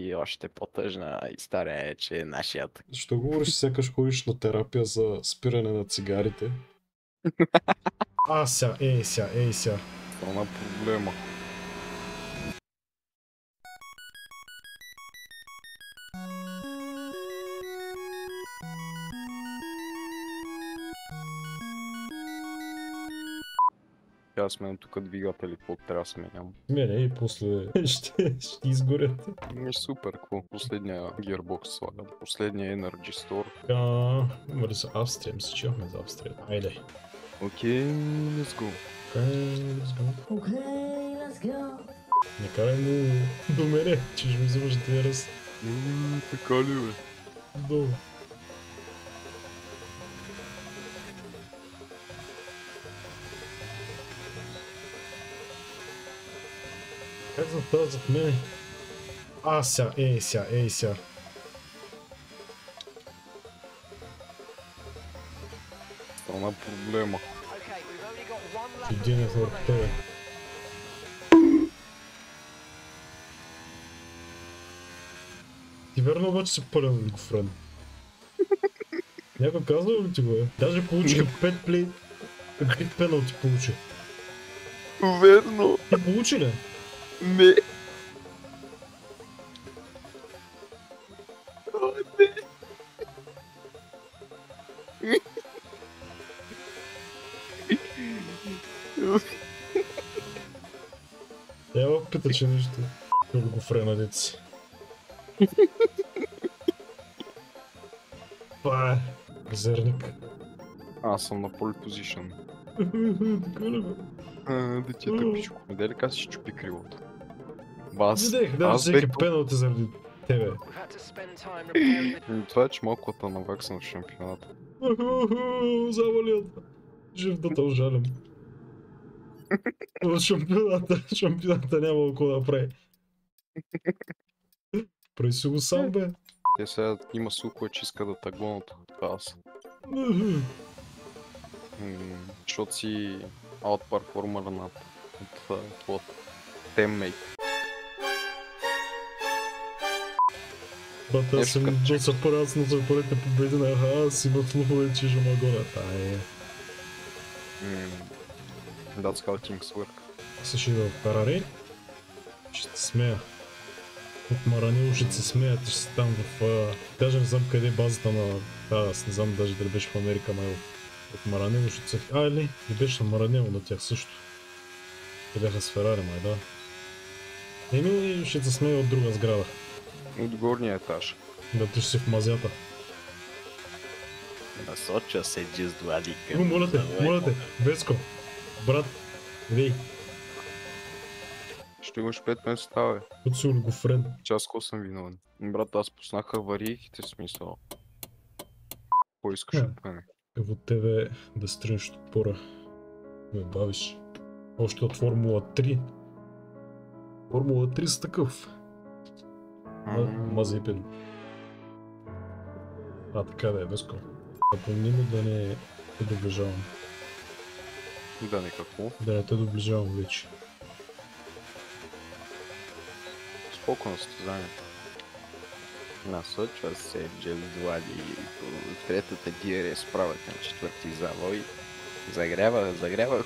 И още по-тъжна история е, че нашият... Защо говориш сякаш ходиш на терапия за спиране на цигарите? Ей ся. Страна проблема. Сега сменям тук двигатели, какво трябва да сменям. Сменя и после ще изгорят. Супер, какво? Последния гирбокс слагам. Последния Energy Store. Има ли за Австрия? Мисля, че имахме за Австрия. Айде. Окей, let's go. Let's go. Не карай му до мене, че ще ми взимаш да раз. Така ли бе? Долу. Как за това зад мене? Ей ся. Страна проблема. Един е върху тебе. Ти верно обаче си пълен гофрен. Някой казва ли ти го е? Даже получиха 5 пеналти получи. Верно! Ти получи ли? Не! Ева пита, че нещо. Много гофрена деца. Това е. Зерник. Аз съм на pole position. Така ли бе? Детето пичко. Дай ли как си чупи крилото? Бас. Видех, да, всеки пеналти заради тебе. Това е, че малкото наваксна в шампионата. Завалят. Жив да те ожалям. В шампионата няма какво да прави. Прави си го сам, бе. Те сега има слухове, че иска да те гонят от аз. Защото си аутперформер на твоят теммейт. Бата, аз съм доста по-рядсно за първите победи на аз имах слухове, че ще ме гонят. That's how things work. Аз ще идва в Ферари. Ще те смея. От Маранило ще се смеят и ще си там в... Даже не знам къде е базата на... Аз не знам даже дали беше в Америка, май от Маранило ще се... Или беше на Маранило на тях също. Те бяха с Ферари, май, да. Ще се смея от друга сграда. От горния етаж. Да, ти ще си в мазята. Насоча се джиз Владика. Моля те, Веско, брат, вей. Ще имаш 5 места, бе. От си олигофрен. Час съм виновен. Брат, аз поснах аварийките, смисъл. Кой искаш от мене? Ево тебе да стринеш отпора. Ме бавиш. Още от Формула 3. Формула 3 с такъв. Мазепен. Така да е, Веско. Напомни му да не те доближавам. Да, не какво? Да не те доближавам вече. Спокойно състезание. Насочва се Джеф Влади по третата гира справят на четвърти завой. Загрява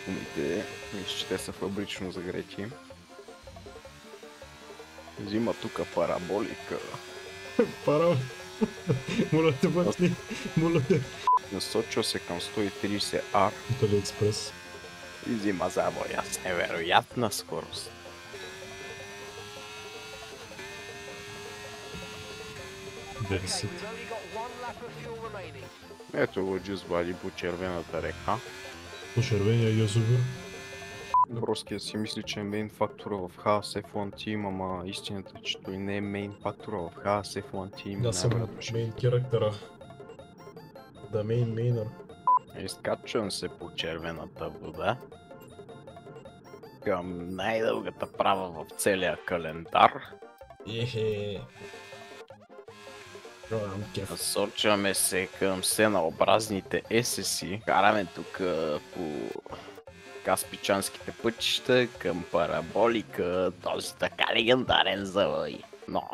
гумите. Мисля, че те са фабрично загрети. Взима тука параболика. Моля те, бъдни. Моля те. Насочва се към 130R. От Алиекспрес. И взима завоя с невероятна скорост. Ето го Джиз Влади по червената река. По червения язовир. Добровския си мисли, че е мейн фактора в Haas F1 Team, ама истината е, че той не е мейн фактора в Haas F1 Team. Да, съм мейн характера. Да, мейнър. Изкачвам се по червената вода към най-дългата права в целия календар. Насочваме се към сенообразните есеси. Караме тук по Каспичанските пътища към параболика, този така легендарен завой. Но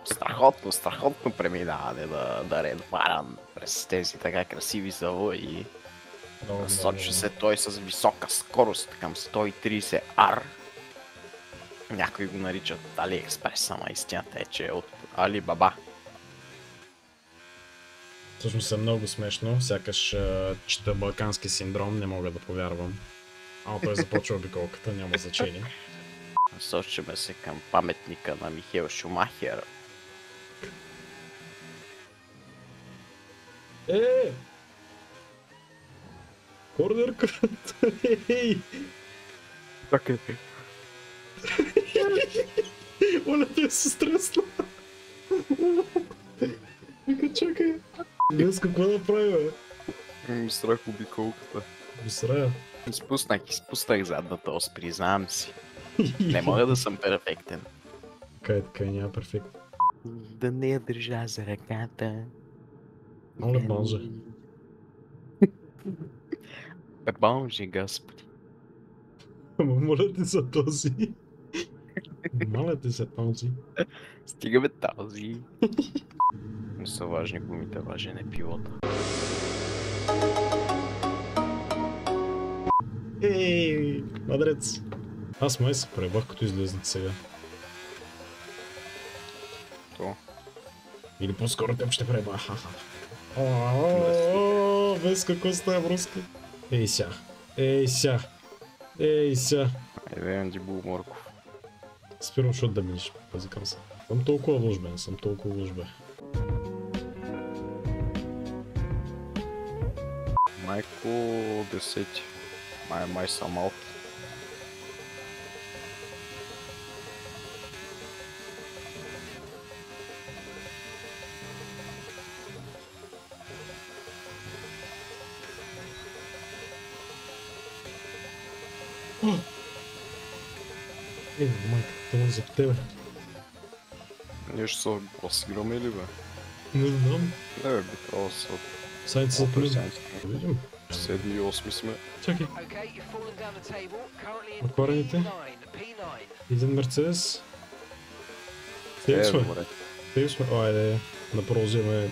страхотно преминаване да Ред Баран през тези така красиви завои. Насочи се той с висока скорост към 130 R. Някои го наричат AliExpress, ама истината е, че е от Alibaba. Всъщност е много смешно, сякаш чета балкански синдром, не мога да повярвам. Ама той започва обиколката, няма значение. Насочваме се към паметника на Михаел Шумахер. Корнер кът! Така е. Оля, ти се стресна! Вика, чакай! Днес какво да прави, бе? Страх обиколката. Бисрая. Изпуснах задната ос, признавам си. Не мога да съм перфектен. Така, няма перфект. Да не я държа за ръката. Моля, бонже. Бонже, господи. Ама моля ти за този. Моля ти за този. Стигаме този. Не са важни гумите, важен е пилота. Ей, мадрец. Аз май се пребах, като излезнах сега. То. Или по-скоро теб ще преба. Без какво става връзка. Ей ся. Айде, Дибул Морков. Спирам, защото да минеш. Пазикам се. Съм толкова лош, бе. Майко 10. Май съм аут. Майка, това за тебе. Ние ще се класираме ли, бе? Не знам. Не, бе, би трябвало да се Сайт за плюс. Видим. 7 и 8 сме. Чакай. Отворените. Един Мерцедес. Сейв сме. Айде. Направо вземе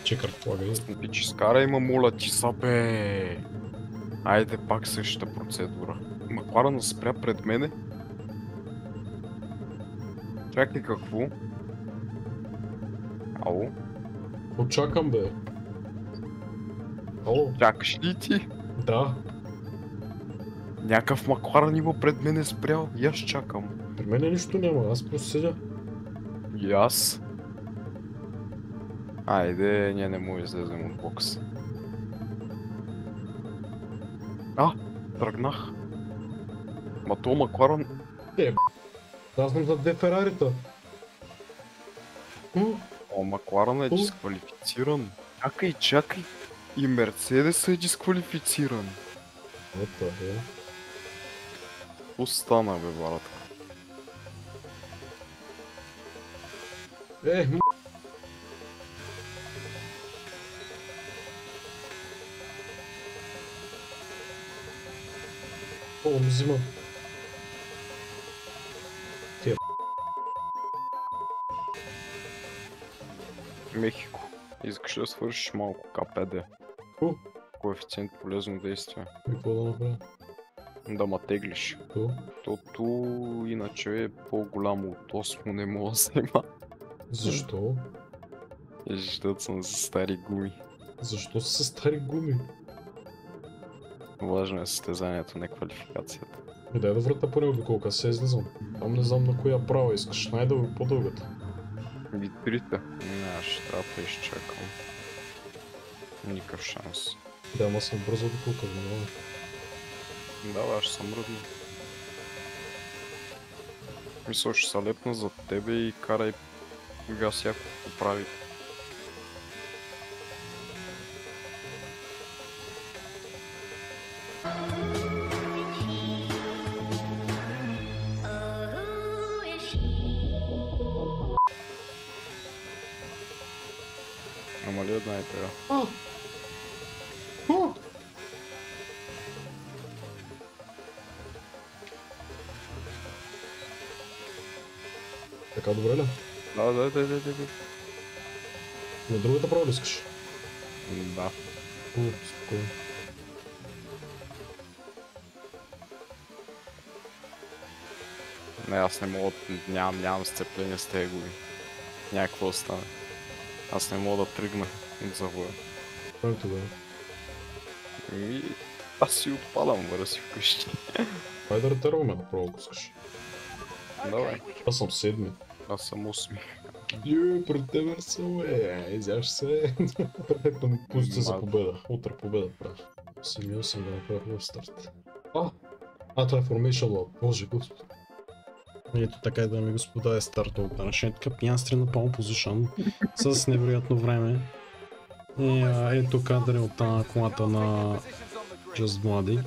чекър флага. Пич, скарай ма, моля ти са, бе. Айде пак същата процедура. Макларен спря пред мене. Чакай, какво? Ало? Очакам, бе. Ало? Чакаш ли ти? Да. Някакъв Макларен има пред мене спрял и аз чакам. При мен нищо няма, аз просто седя. И аз? Айде, ние не му излезем от бокс. Тръгнах. Ма то Макларен... Аз съм за две Ферарита. О, Макларен е дисквалифициран. Чакай. И Мерцедес е дисквалифициран. Ето е. Какво стана, бе, братка? О, взима. Мехико. Искаш да свършиш малко КПД. Коефициент полезно действие. И какво да направя? Да ма теглиш. Тото иначе е по-голямо от 8, не мога да взема. Защо? Защото съм за стари гуми. Защо са стари гуми? Важно е състезанието, не квалификацията. Дай да врата по него, колко се излизам. Там не знам на коя права искаш, най-дълго по-дългата. Ги трите. Не, ще трябва да изчакам. Никакъв шанс. Да, ама съм бързо до колко внимавам. Да, аз съм ръдно. Мисля, ще се лепна зад тебе и карай газ яко поправи. Ама ли една е тега? Така добре ли? Да. На другата право ли искаш? Да. Спокойно. Не, аз не мога, нямам сцепление с тегови. Някакво остане. Аз не мога да тръгна от завоя. Кой тогава? И аз си отпадам, бъда си вкъщи. Дай да ретърваме направо, ако искаш. Давай. Аз съм седми. Аз съм 8. Пред тебе съм, изяш се. Ето позиция за победа. Утре победа правя. 8 да направя хубав старт. Това е Formation Lab. Боже господи. Ето така, дами и господа, е старт от днешният капиянстри на Palm Position с невероятно време. Ето кадри от колата на Just Bloody.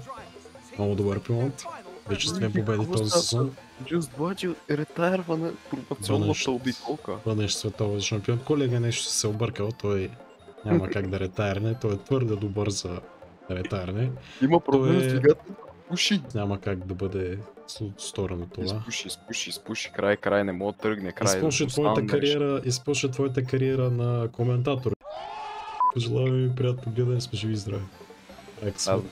Много добър пилот. Вече с 2 победи този сезон. Just Bloody ретайрва на пробационната обиколка. Бъдеш световен шампион. Колега нещо се объркал, той няма как да ретайрне, той е твърде добър за ретайрне. Има проблем с двигателя. Пуши! Няма как да бъде сторено това. Изпуши, край, не мога да тръгне, край. Изпуши твоята кариера на коментатор. Пожелаваме ви приятно гледане, сме живи и здрави. Excellent.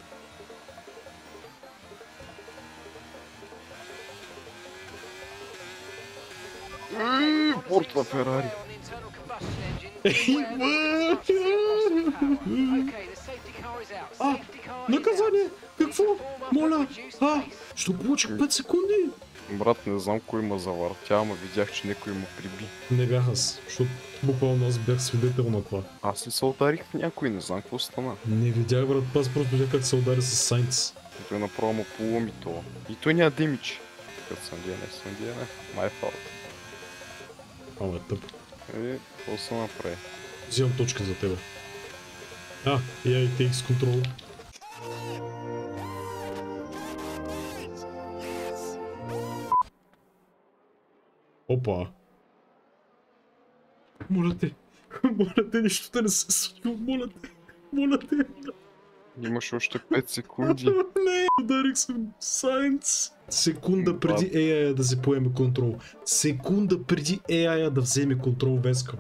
Портва Ферари. Наказание! Какво? Моля! Ще получих 5 секунди! Брат, не знам кой ма завъртя, ама видях, че някой му приби. Не бях аз, защото буквално аз бях свидетел на това. Аз ли се ударих в някой, не знам какво стана. Не видях, брат, аз просто видях как се удари с Сайнц. Той направо му поломи това. И той няма демидж. Като съм диене, my fault. Ама е тъп. Какво се направи? Взимам точка за тебе. AI takes control. Опа. Моля те, нищо да не се случва, моля те. Имаш още 5 секунди. Не, ударих съм Сайнц. Секунда преди AI да се поеме контрол. Секунда преди AI да вземе контрол Веска.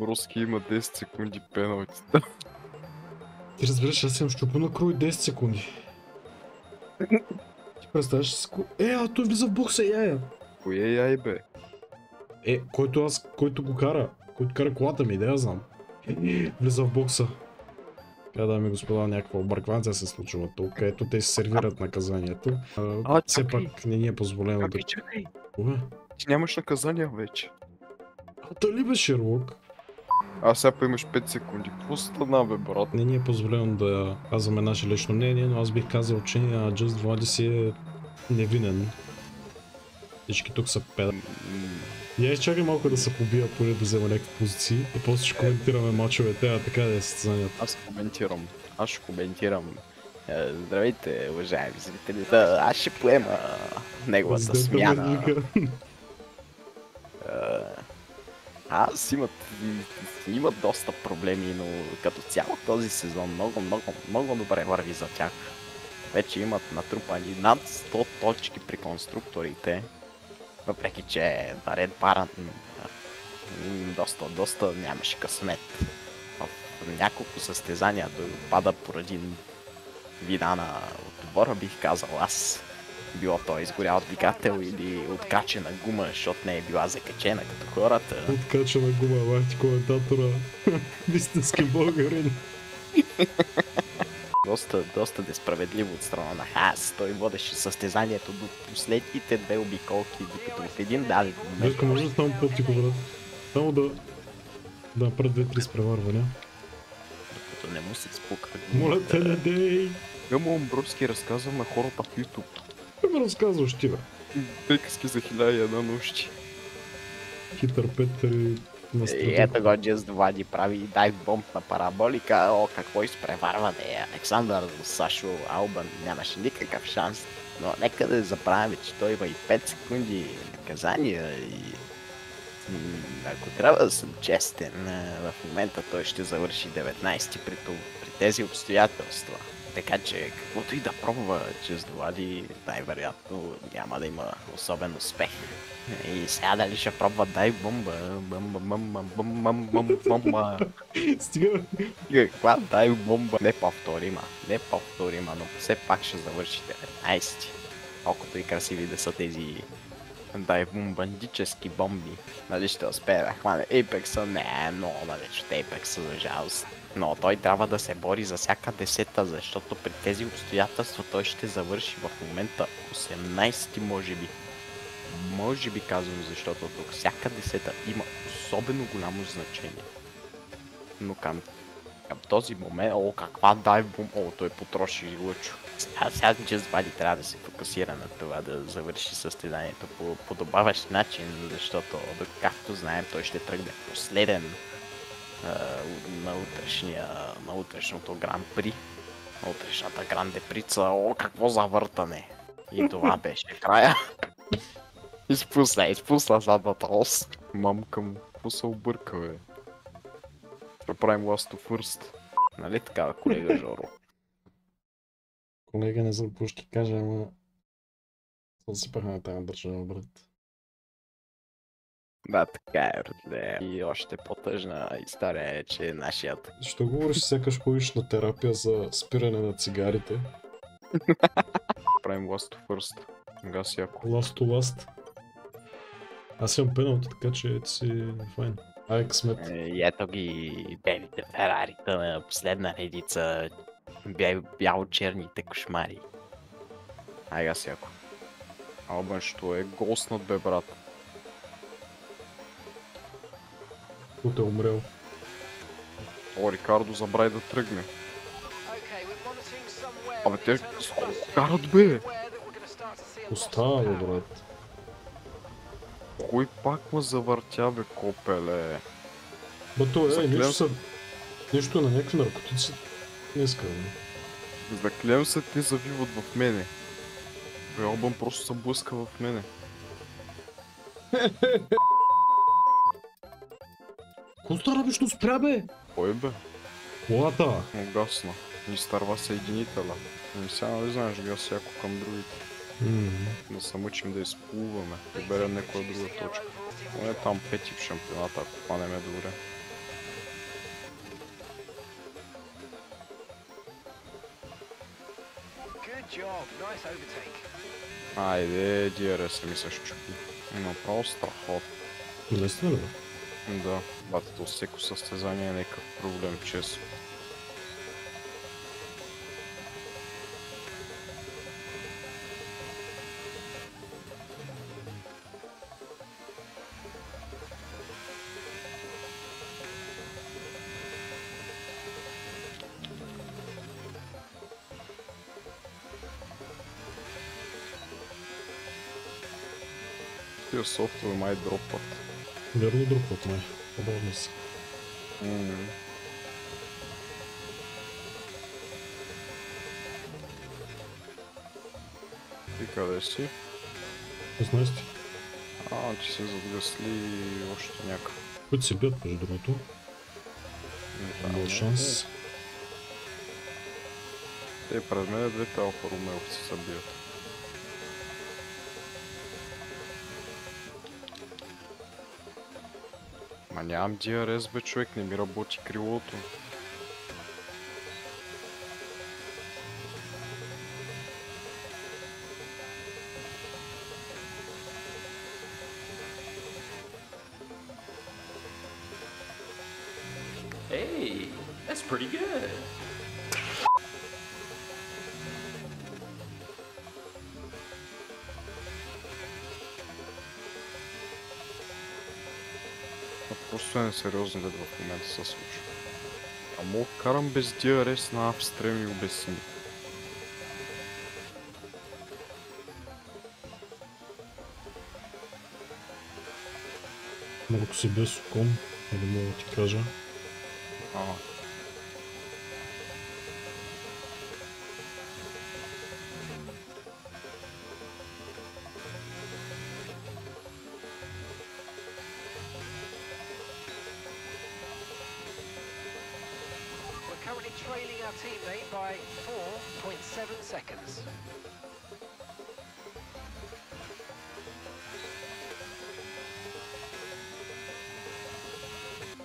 Броски има 10 секунди пеналти. Ти разбираш, аз съм щупил на крой 10 секунди. Ти представяш секунди. Той влиза в бокса AI. Кой е AI, бе? Който кара колата ми, да я знам. Влиза в бокса. Дами и господа, някаква обърквация се случва тук, ето те се сервират наказанието. Все пак не ни е позволено да... Чакай! Кога? Ти нямаш наказания вече. Дали бе, Шерлок? Сега имаш 5 секунди. Какво стана, бе, брат? Не ни е позволено да казваме наше лично мнение, но аз бих казал, че Just Vladi си е невинен. Всички тук са педа. Я изчакай малко да се побия, поне да взема някакви позиции и после ще коментираме мачовете, така да е състезанието. Аз ще коментирам. Здравейте, уважаеми зрители. Аз ще поема неговата смяна. Имат доста проблеми, но като цяло този сезон много добре върви за тях. Вече имат натрупани над 100 точки при конструкторите. Въпреки че Ред Баран доста нямаше късмет. В няколко състезания пада поради вина на отбора, бих казал аз. Било той изгорял двигател или откачена гума, защото не е била закачена като хората. Откачена гума, бахти коментатора. Истински българин. Доста несправедливо от страна на Хас. Той водеше състезанието до последните 2 обиколки, докато в един даден момент... Вежка, може да ставам по-тихо, брат? Само да направя 2-3 спреварвания. Докато не му се спука. Моля те, не дей! Гъмо Омбровски разказва на хората в YouTube. Как ме разказваш ти, бе? Приказки за 1001 нощи. Хитър Петър и... Ето го Just Vladi прави дайв бомб на параболика. Какво изпреварване. Александър Сашо Албан нямаше никакъв шанс. Но нека да забравяме, че той има и 5 секунди наказания и... Ако трябва да съм честен, в момента той ще завърши 19 при тези обстоятелства. Така че каквото и да пробва Just Vladi, най-вероятно няма да има особен успех. И сега дали ще пробва дай бомба, бомба. Стига. Каква дай бомба? Не повторима, но все пак ще завърши 19. Колкото и красиви да са тези дай бомбандически бомби. Нали ще успее да хване Apex-а? Не, много далеч от Apex-а, за жалост. Но той трябва да се бори за всяка десета, защото при тези обстоятелства той ще завърши в момента 18 може би. Може би казвам, защото тук всяка десета има особено голямо значение. Но към този момент, каква дай бомба, той потроши лъчо. Сега Just Buddy трябва да се фокусира на това да завърши състезанието по подобаващ начин, защото, както знаем, той ще тръгне последен на утрешното Гран При, на утрешната Гранде Прица. Какво завъртане! И това беше края. Изпусна задната ос. Мамка му, какво се обърка, бе? Ще правим Last of First. Нали така, колега Жоро? Колега, не знам какво ще кажа, ама... Засипахме на тази държава, брат. Да, така е, братле. И още по-тъжна история е, че нашият... Защо говориш, сякаш ходиш на терапия за спиране на цигарите? Правим Last of First. Гаси ако. Last to last. Аз имам пеналто, така че ти си файн. Ай, късмет. И ето ги белите Ферарита на последна редица. Бяло-черните кошмари. Ай, гаси ако. Албан, що е госнат, бе, брат. Тут е умрел. О, Рикардо, забрави да тръгне. Абе, те карат, бе! Остава, бе, брат. Кой пак ме завъртя, бе, копеле? Бато, нещо на някакви наркотици днеска, бе. Заклевам се, те завиват в мене. Бе, Албан просто се блъска в мене. Какво стара, бе, що спря, бе? Кой, бе? Колата! Угасна. Ни старва съединителя. И сега нали знаеш, гаси ако към другите. Да се мъчим да изплуваме. Да берем някоя друга точка. Но е там пети в шампионата, ако хванем добре. Айде, DRS ми се щупи. Направо страхотно. Наистина, бе? Да, батето всеко състезание е някакъв проблем, честно. Тия софтове май дропват. Верно дропват, май. Побавно си. Ти къде си? 16. Че се задгасли още някакъв. Които се бият, между другото. Имал шанс. Те през мен двете Алфа Ромеовци се бият. Ма нямам DRS, бе, човек, не ми работи крилото. Hey, that's pretty good. Просто е несериозно да в момента се случва. А мога карам без DRS на апстрем и обясни. Малко си без окон, или мога да ти кажа. Currently trailing our teammate by 4.7 seconds.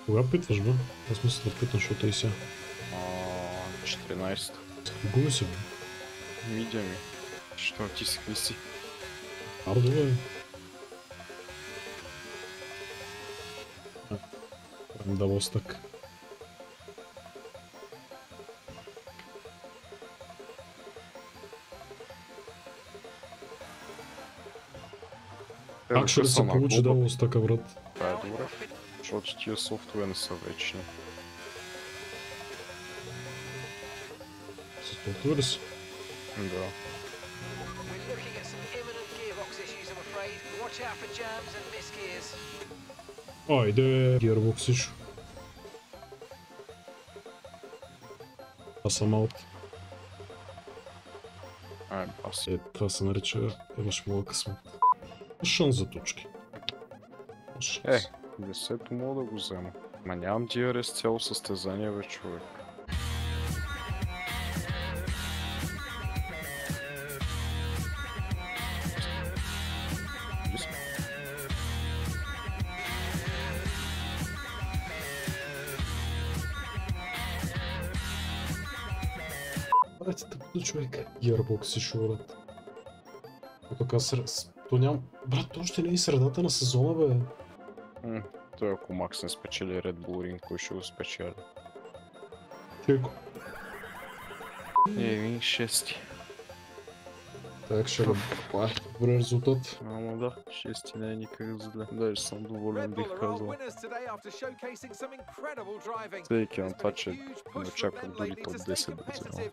Кога питваш, бе? Аз мисля да питам, защото и сега. 14. Губи се, бе. Мидя ми. Що ти си хвиси? Ардо, бе. Правим дабъл стък. Как ще ли се получи дабъл стъка, брат? Това е добре. Защото тия софтове не са вечни. Се спортува ли си? Да. We're looking at some imminent gearbox issues, I'm afraid. Watch out for jams and misgears. Айде, гирбокс ишу. Аз съм аут. Бас. Това се нарича имаш много късмет. Шанс за точки. Шанс. 10-то мога да го взема. Ма нямам DRS цяло състезание, бе, човек. Дайте тъпто, човек. Гирбокс си шурат. Така то ням... Брат, то още не е и средата на сезона, бе. Той ако Макс не спечели Red Bull Ring, кой ще го спечели? Тико. Един шести. Так ще го... Добре резултат. Ама да, шести не е никак зле. Даже съм доволен, бих казал. Всеки на това, че не очаквам дори топ 10 да взема.